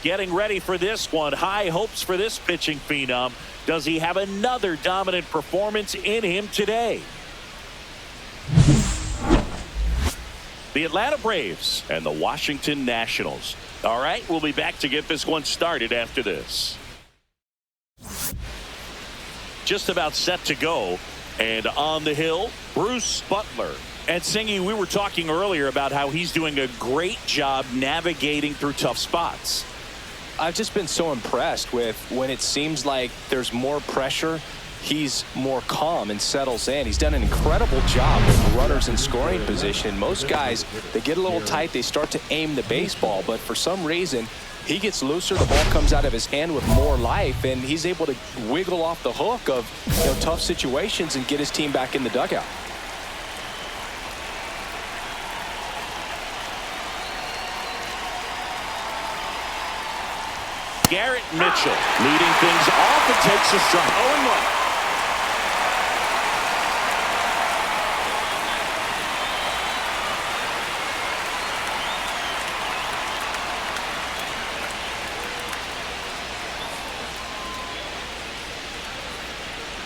Getting ready for this one. High hopes for this pitching phenom. Does he have another dominant performance in him today? The Atlanta Braves and the Washington Nationals. All right, we'll be back to get this one started after this. Just about set to go. And on the hill, Bruce Butler. And Singy, we were talking earlier about how he's doing a great job navigating through tough spots. I've just been so impressed with when it seems like there's more pressure, he's more calm and settles in. He's done an incredible job with runners in scoring position. Most guys, they get a little tight, they start to aim the baseball, but for some reason, he gets looser, the ball comes out of his hand with more life, and he's able to wiggle off the hook of tough situations and get his team back in the dugout. Garrett Mitchell leading things off and takes a strike. 0-1.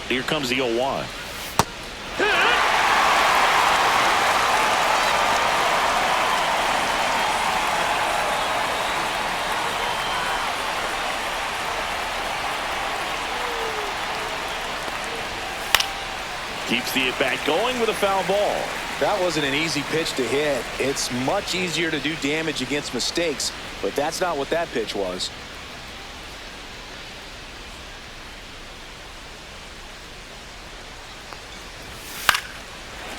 Here comes the 0-1. Keeps the at-bat going with a foul ball. That wasn't an easy pitch to hit. It's much easier to do damage against mistakes, but that's not what that pitch was.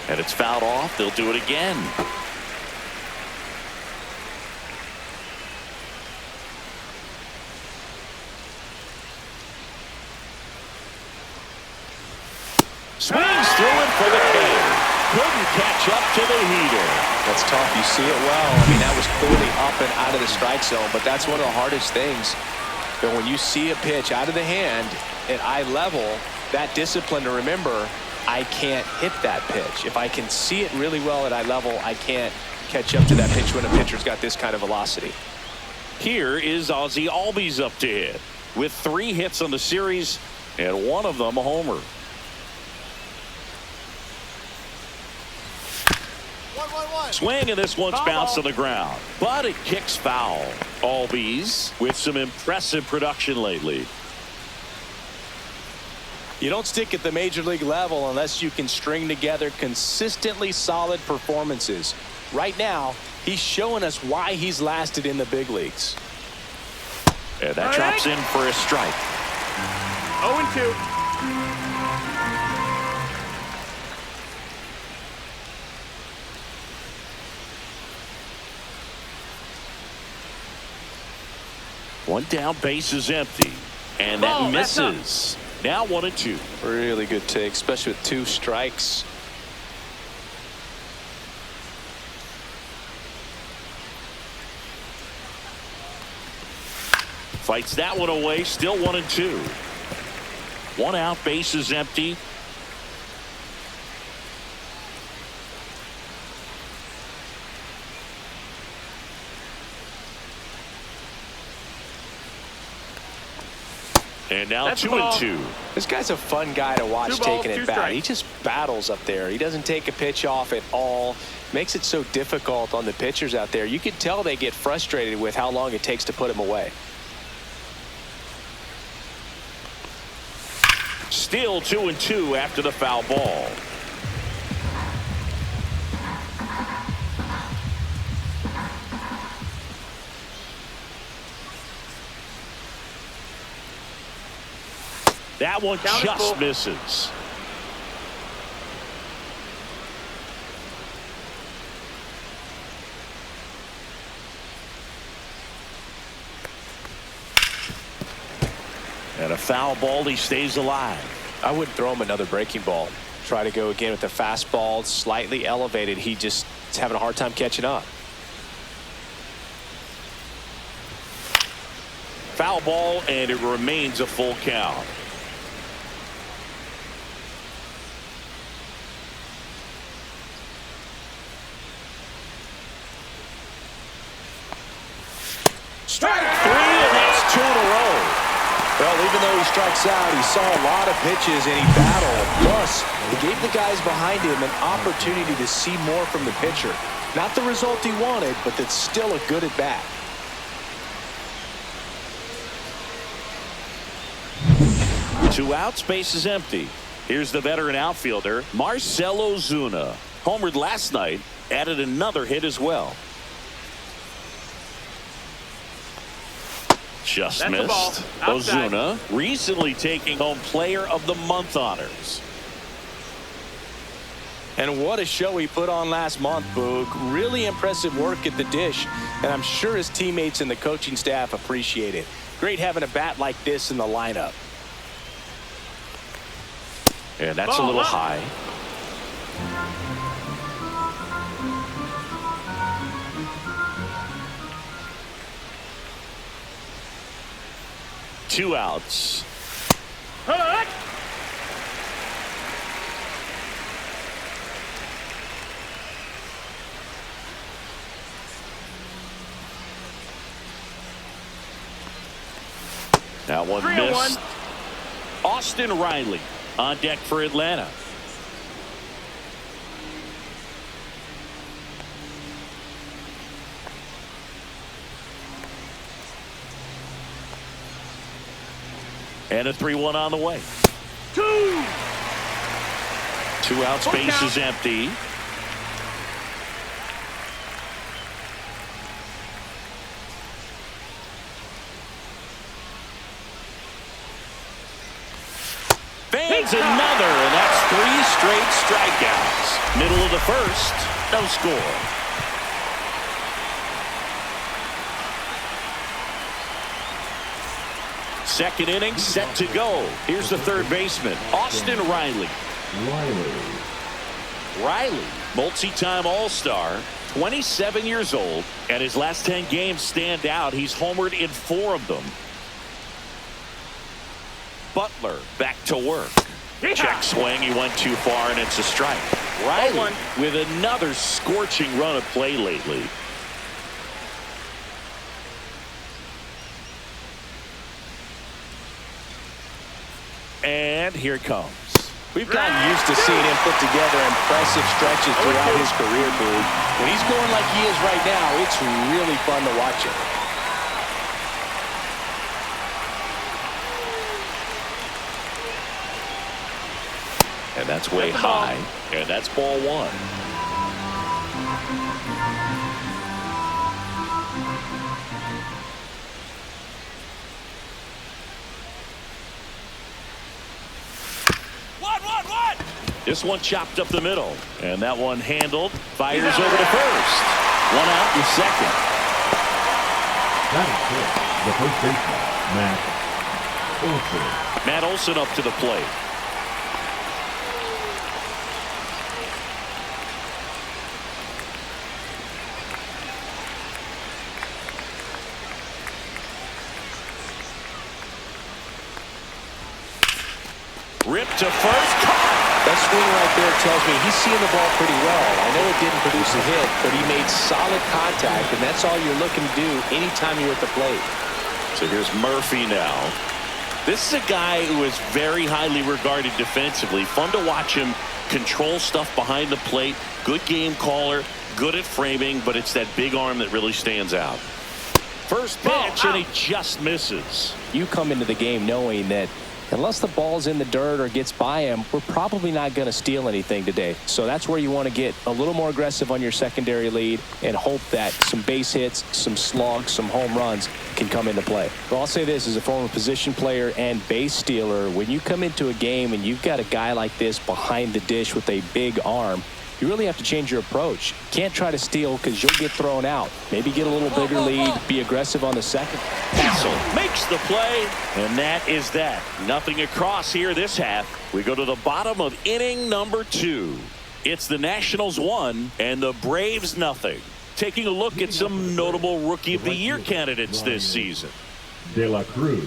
And it's fouled off. They'll do it again. Swings through it for the K. Couldn't catch up to the heater. That's tough. You see it well. I mean, that was clearly up and out of the strike zone, but that's one of the hardest things. But when you see a pitch out of the hand at eye level, that discipline to remember, I can't hit that pitch. If I can see it really well at eye level, I can't catch up to that pitch when a pitcher's got this kind of velocity. Here is Ozzie Albies up to hit with 3 hits on the series and one of them a homer. 1-1-1. Swing, and this one's bounced on the ground, but it kicks foul. Albies with some impressive production lately. You don't stick at the major league level unless you can string together consistently solid performances. Right now, he's showing us why he's lasted in the big leagues. And that drops in for a strike. 0-2. One down, base is empty. And that misses. Now 1-2. Really good take, especially with 2 strikes. Fights that one away. Still 1-2. 1 out, base is empty. And now 2-2. This guy's a fun guy to watch taking it back. He just battles up there. He doesn't take a pitch off at all. Makes it so difficult on the pitchers out there. You can tell they get frustrated with how long it takes to put him away. Still 2-2 after the foul ball. That one just misses. And a foul ball, he stays alive. I wouldn't throw him another breaking ball. Try to go again with the fastball, slightly elevated. He just is having a hard time catching up. Foul ball, and it remains a full count. Strike 3, and Well, even though he strikes out, he saw a lot of pitches and he battled. Plus, he gave the guys behind him an opportunity to see more from the pitcher. Not the result he wanted, but that's still a good at-bat. Two outs, base is empty. Here's the veteran outfielder, Marcell Ozuna. Homered last night, added another hit as well. Just That's the ball. missed. Outside. Ozuna recently taking home Player of the Month honors. And what a show he put on last month, Boog. Really impressive work at the dish, and I'm sure his teammates and the coaching staff appreciate it. Great having a bat like this in the lineup. And that's a little high. Two outs. Hut! That one 3-1. missed. Austin Riley on deck for Atlanta. And a 3-1 on the way. Two outs, base is empty. Fans another, and that's 3 straight strikeouts. Middle of the first, no score. Second inning set to go. Here's the third baseman, Austin Riley. Riley, multi-time All-Star, 27 years old, and his last 10 games stand out. He's homered in 4 of them. Butler back to work. Check swing. He went too far, and it's a strike. Riley with another scorching run of play lately. And here it comes. We've gotten used to seeing him put together impressive stretches throughout his career, Boog. When he's going like he is right now, it's really fun to watch him. And that's way high. And that's ball 1. This one chopped up the middle. And that one handled. Fires over to first. 1 out in second. That is it. The first baseman, Matt Olson. Matt Olson up to the plate. Ripped to first. That swing right there tells me he's seeing the ball pretty well. I know it didn't produce a hit, but he made solid contact, and that's all you're looking to do anytime you're at the plate. So here's Murphy now. This is a guy who is very highly regarded defensively. Fun to watch him control stuff behind the plate. Good game caller, good at framing, but it's that big arm that really stands out. First pitch, and he just misses. You come into the game knowing that unless the ball's in the dirt or gets by him, we're probably not going to steal anything today. So that's where you want to get a little more aggressive on your secondary lead and hope that some base hits, some slugs, some home runs can come into play. Well, I'll say this as a former position player and base stealer, when you come into a game and you've got a guy like this behind the dish with a big arm, you really have to change your approach. Can't try to steal because you'll get thrown out. Maybe get a little bigger lead, be aggressive on the second. Hassel makes the play, and that is that. Nothing across here this half. We go to the bottom of inning number 2. It's the Nationals 1 and the Braves nothing. Taking a look at some notable Rookie of the Year candidates this season. De La Cruz.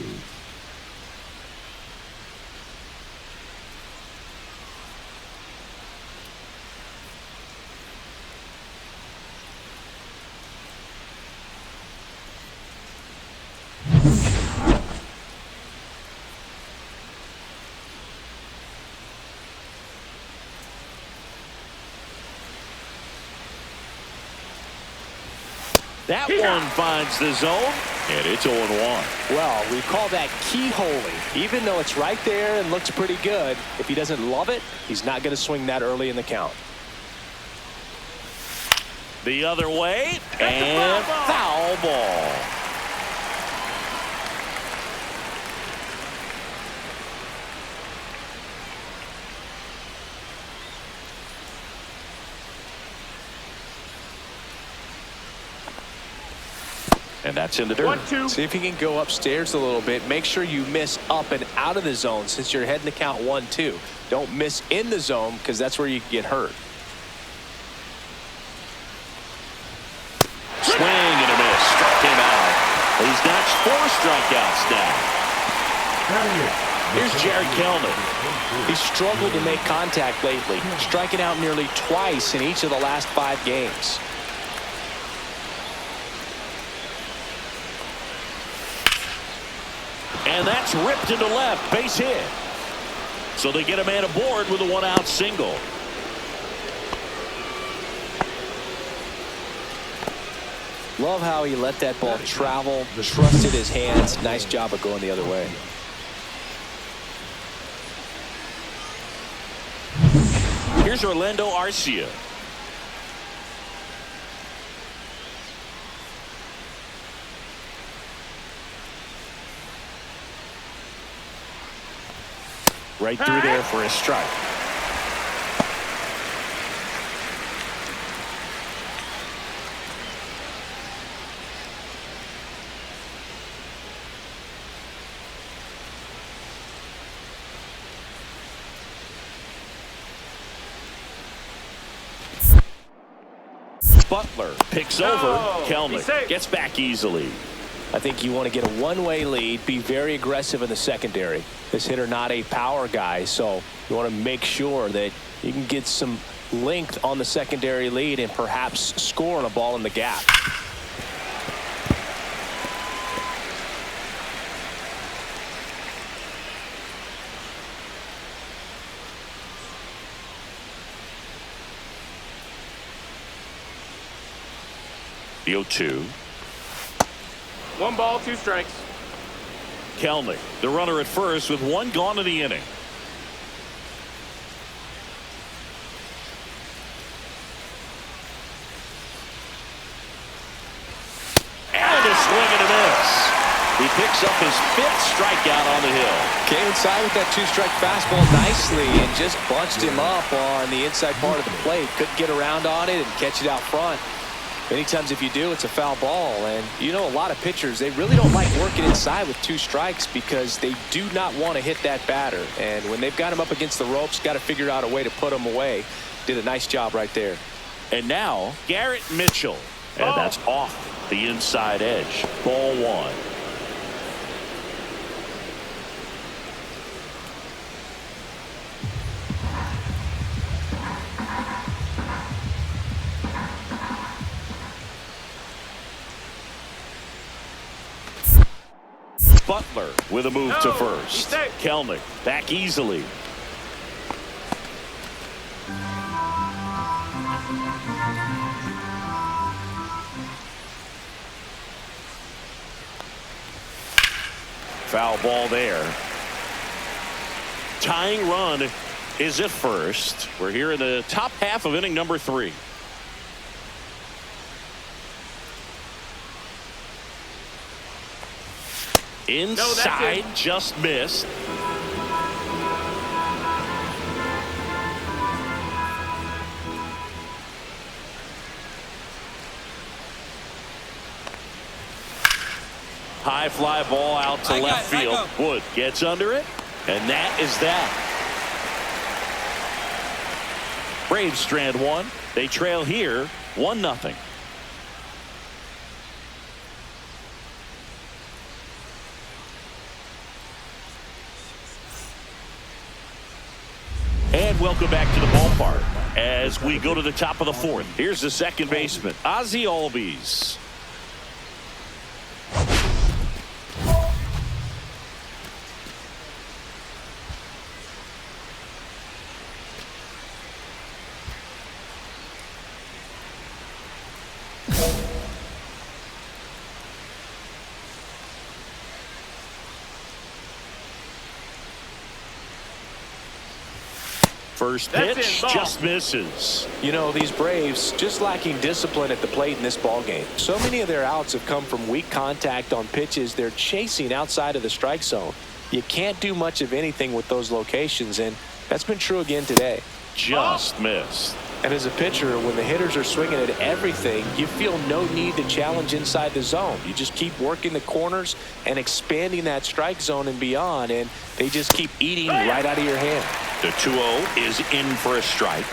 That one finds the zone, and it's 0-1. Well, we call that keyholing. Even though it's right there and looks pretty good, if he doesn't love it, he's not going to swing that early in the count. The other way, and foul ball. And that's in the dirt. 1-2. See if you can go upstairs a little bit. Make sure you miss up and out of the zone since you're heading to count 1-2. Don't miss in the zone because that's where you can get hurt. Swing and a miss. Struck him out. He's notched 4 strikeouts now. Here's Jared Kelnick. He's struggled to make contact lately, striking out nearly twice in each of the last 5 games. And that's ripped into left. Base hit. So they get a man aboard with a 1-out single. Love how he let that ball travel, trusted his hands. Nice job of going the other way. Here's Orlando Arcia. Right through there for a strike. Butler picks over. Kelnick gets back easily. I think you want to get a one-way lead, be very aggressive in the secondary. This hitter not a power guy, so you want to make sure that you can get some length on the secondary lead and perhaps score on a ball in the gap. The 0-2. 1 ball, 2 strikes. Kelnick, the runner at first with 1 gone in the inning. And a swing and a miss. He picks up his 5th strikeout on the hill. Came inside with that 2-strike fastball nicely and just bunched him up on the inside part of the plate. Couldn't get around on it and catch it out front. Many times if you do, it's a foul ball. And you know, a lot of pitchers, they really don't like working inside with 2 strikes because they do not want to hit that batter. And when they've got him up against the ropes, got to figure out a way to put him away. Did a nice job right there. And now Garrett Mitchell. And that's off the inside edge. Ball 1. Butler with a move to first. Kelnick back easily. Foul ball there. Tying run is at first. We're here in the top half of inning number 3. Inside, just missed. High fly ball out to left field. Wood gets under it, and that is that. Braves strand 1. They trail here 1-0. And welcome back to the ballpark as we go to the top of the 4th. Here's the second baseman, Ozzie Albies. First That's pitch it, ball. just misses. You know, these Braves just lacking discipline at the plate in this ball game. So many of their outs have come from weak contact on pitches they're chasing outside of the strike zone. You can't do much of anything with those locations, and that's been true again today. Just missed. And as a pitcher, when the hitters are swinging at everything, you feel no need to challenge inside the zone. You just keep working the corners and expanding that strike zone and beyond, and they just keep eating right out of your hand. The 2-0 is in for a strike.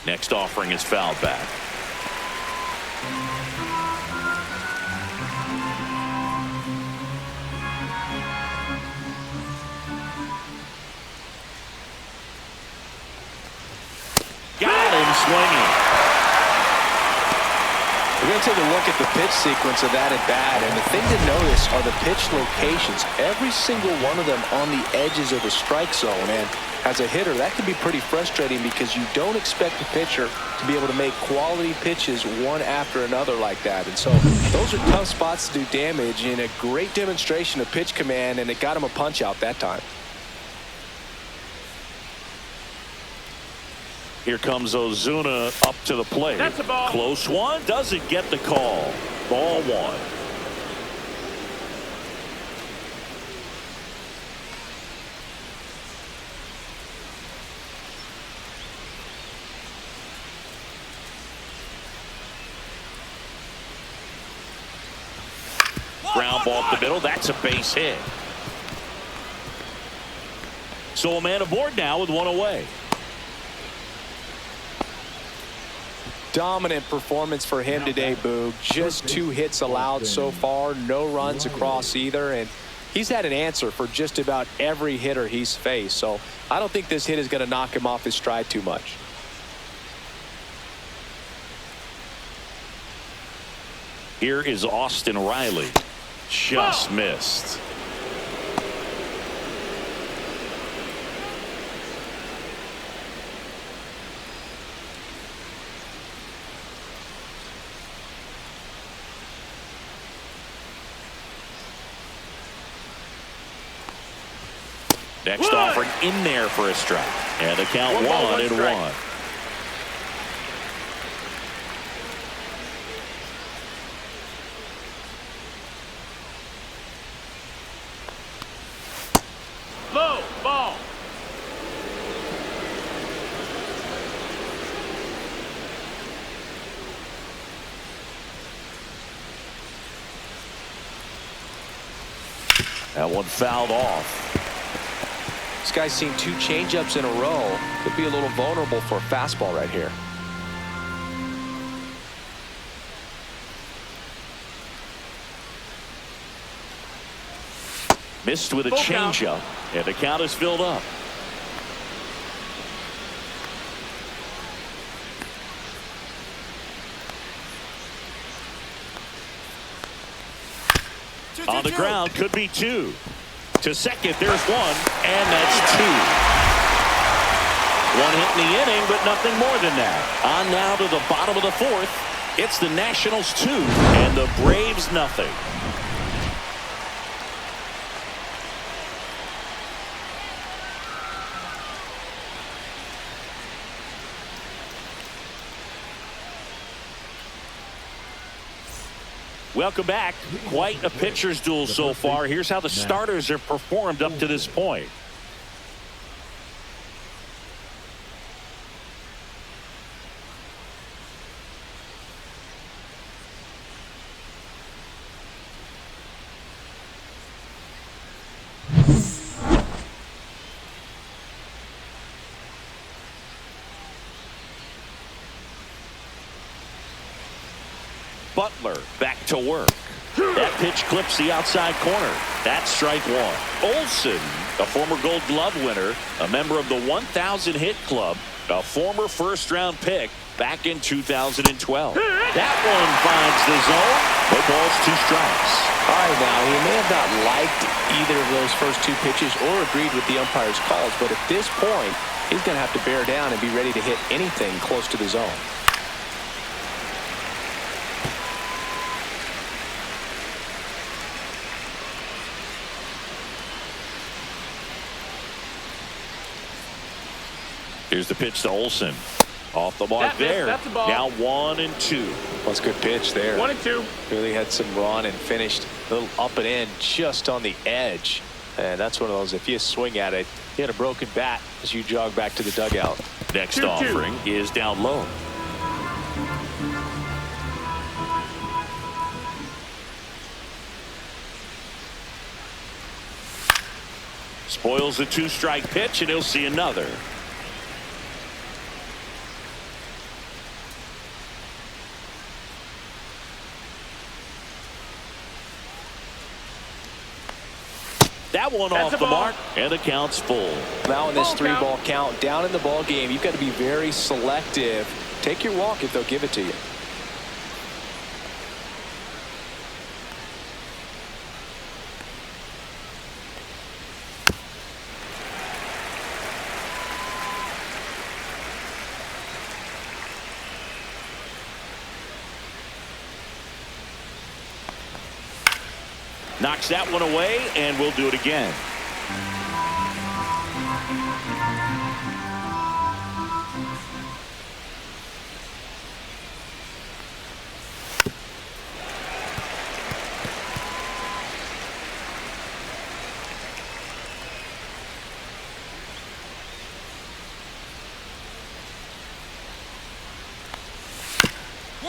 Next offering is fouled back. Got him swinging. We're going to take a look at the pitch sequence of that at bat, and the thing to notice are the pitch locations. Every single one of them on the edges of the strike zone, and as a hitter, that can be pretty frustrating because you don't expect the pitcher to be able to make quality pitches one after another like that. And so those are tough spots to do damage, and a great demonstration of pitch command, and it got him a punch out that time. Here comes Ozuna up to the plate. That's a ball. Close one. Doesn't get the call. Ball one. Ground ball up the middle. That's a base hit. So a man aboard now with one away. Dominant performance for him today, Boog. Just 2 hits allowed so far, no runs across either, and he's had an answer for just about every hitter he's faced. So I don't think this hit is going to knock him off his stride too much. Here is Austin Riley. Just missed. Next offering in there for a strike. And the count 1-1. Low ball. That one fouled off. This guy's seen 2 changeups in a row. Could be a little vulnerable for a fastball right here. Missed with a changeup, and the count is filled up. On the ground, could be 2. To second, there's 1, and that's 2. 1 hit in the inning, but nothing more than that. On now to the bottom of the 4th. It's the Nationals 2, and the Braves nothing. Welcome back. Quite a pitcher's duel so far. Here's how the starters have performed up to this point. Butler back to work. That pitch clips the outside corner. That's strike 1. Olsen, a former Gold Glove winner, a member of the 1,000 hit club, a former first-round pick back in 2012. That one finds the zone. No balls, 2 strikes. All right, now, he may have not liked either of those first two pitches or agreed with the umpire's calls, but at this point, he's going to have to bear down and be ready to hit anything close to the zone. Here's the pitch to Olsen. Off the mark there. That's the ball. Now 1-2. That's a good pitch there. 1-2. Really had some run and finished a little up and in just on the edge. And that's one of those, if you swing at it, you had a broken bat as you jog back to the dugout. Next 2-2. offering is down low. Spoils the 2-strike pitch, and he'll see another. That one That's off a the ball. mark, and the count's full. Now in this Ball three-ball count, down in the ball game, you've got to be very selective. Take your walk if they'll give it to you. Knocks that one away, and we'll do it again.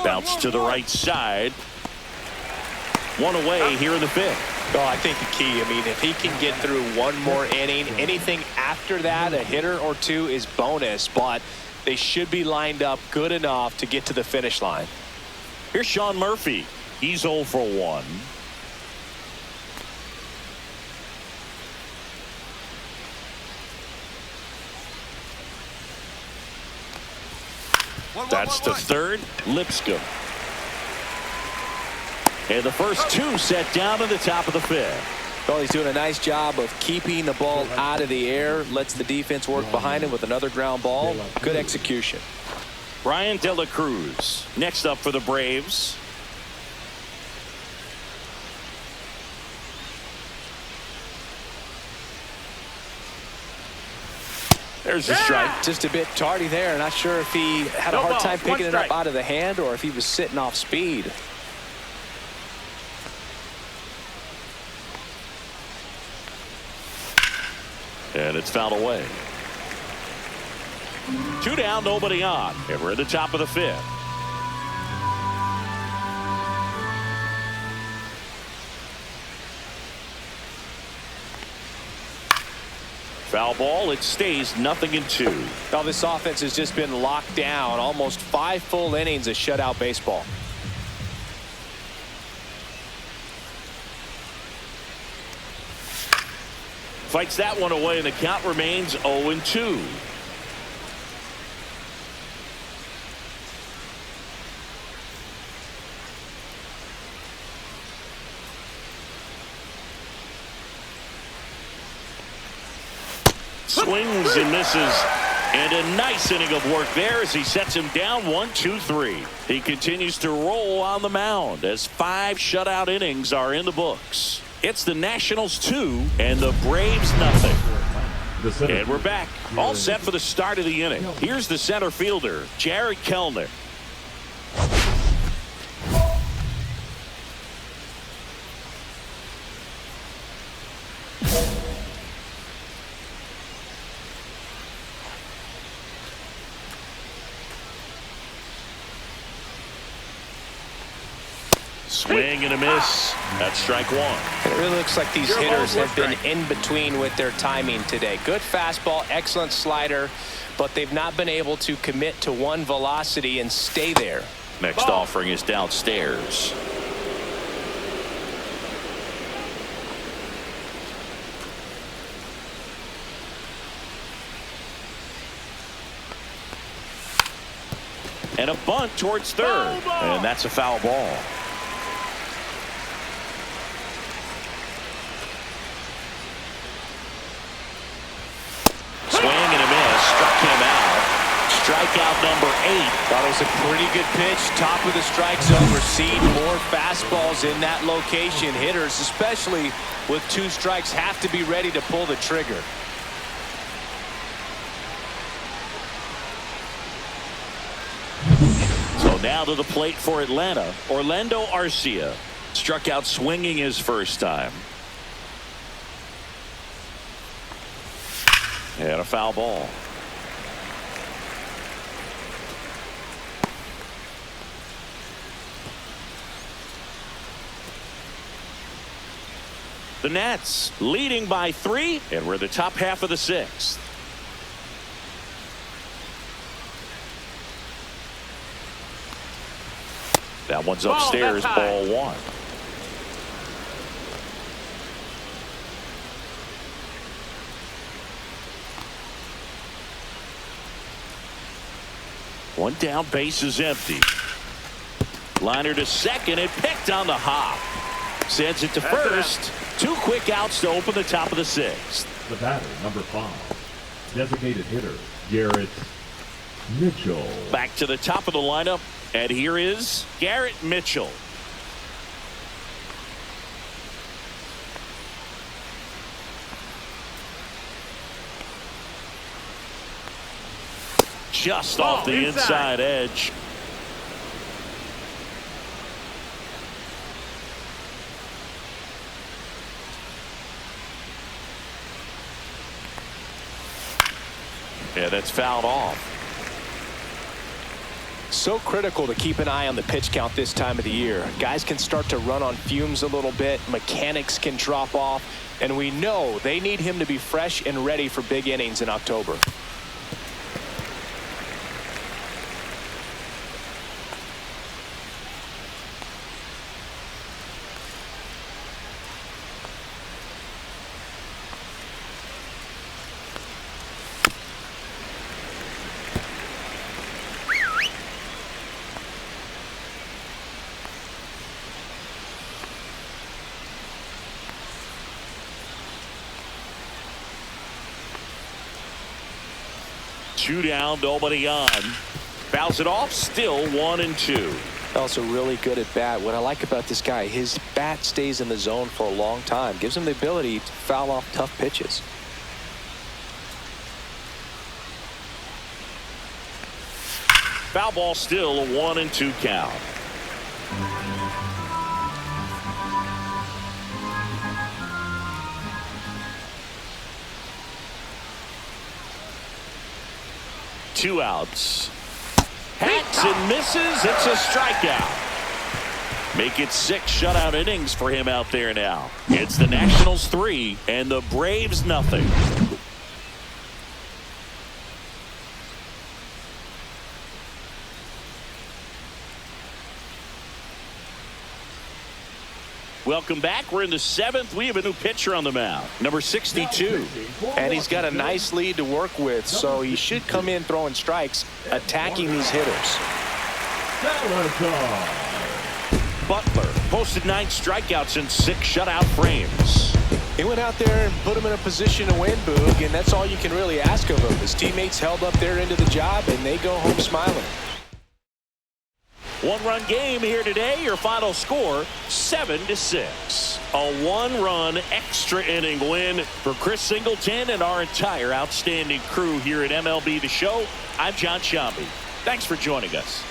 Bounce to the right side. One away here in the fifth. Oh, I think the key, I mean, if he can get through one more inning, anything after that, a hitter or two is bonus, but they should be lined up good enough to get to the finish line. Here's Sean Murphy. He's 0 for 1. That's to third. Lipscomb. And the first two set down in the top of the fifth. Well, he's doing a nice job of keeping the ball out of the air, lets the defense work behind him with another ground ball. Good execution. Brian De La Cruz next up for the Braves. There's the strike. Just a bit tardy there. Not sure if he had a No hard ball. time One picking it up strike. out of the hand or if he was sitting off speed. And it's fouled away. 2 down, nobody on. And we're at the top of the fifth. Foul ball. It stays 0-2. Now this offense has just been locked down. Almost 5 full innings of shutout baseball. Fights that one away, and the count remains 0-2. Swings and misses. And a nice inning of work there as he sets him down 1-2-3. He continues to roll on the mound as 5 shutout innings are in the books. It's the Nationals 2 and the Braves nothing. And we're back. All set for the start of the inning. Here's the center fielder, Jared Kellner. Swing and a miss. That's strike one. It really looks like these Your hitters ball, have been strike. in between with their timing today. Good fastball, excellent slider, but they've not been able to commit to one velocity and stay there. Next Ball. offering is downstairs. And a bunt towards third. Foul ball. And that's a foul ball. strikeout number 8. Thought it was a pretty good pitch. Top of the strike zone. We're seeing more fastballs in that location. Hitters, especially with 2 strikes, have to be ready to pull the trigger. So now to the plate for Atlanta, Orlando Arcia. Struck out swinging his first time. And a foul ball. The Nats leading by 3, and we're the top half of the 6th. That one's upstairs, ball 1. One down, base is empty. Liner to second and picked on the hop. Sends it to first. 2 quick outs to open the top of the 6th. The batter, number 5. Designated hitter, Garrett Mitchell. Back to the top of the lineup, and here is Garrett Mitchell. Just off the inside edge. Yeah, that's fouled off. So critical to keep an eye on the pitch count this time of the year. Guys can start to run on fumes a little bit. Mechanics can drop off. And we know they need him to be fresh and ready for big innings in October. Two down, nobody on. Fouls it off, still 1-2. Also really good at bat. What I like about this guy, his bat stays in the zone for a long time. Gives him the ability to foul off tough pitches. Foul ball, still a 1-2 count. Two outs. Hacks and misses. It's a strikeout. Make it 6 shutout innings for him out there now. It's the Nationals 3 and the Braves nothing. Welcome back. We're in the 7th. We have a new pitcher on the mound, number 62. And he's got a nice lead to work with, so he should come in throwing strikes, attacking these hitters. Butler posted 9 strikeouts and 6 shutout frames. He went out there and put him in a position to win, Boog, and that's all you can really ask of him. His teammates held up their end of the job, and they go home smiling. 1-run game here today. Your final score 7-6. A 1-run extra inning win for Chris Singleton and our entire outstanding crew here at MLB The Show. I'm John Shambi. Thanks for joining us.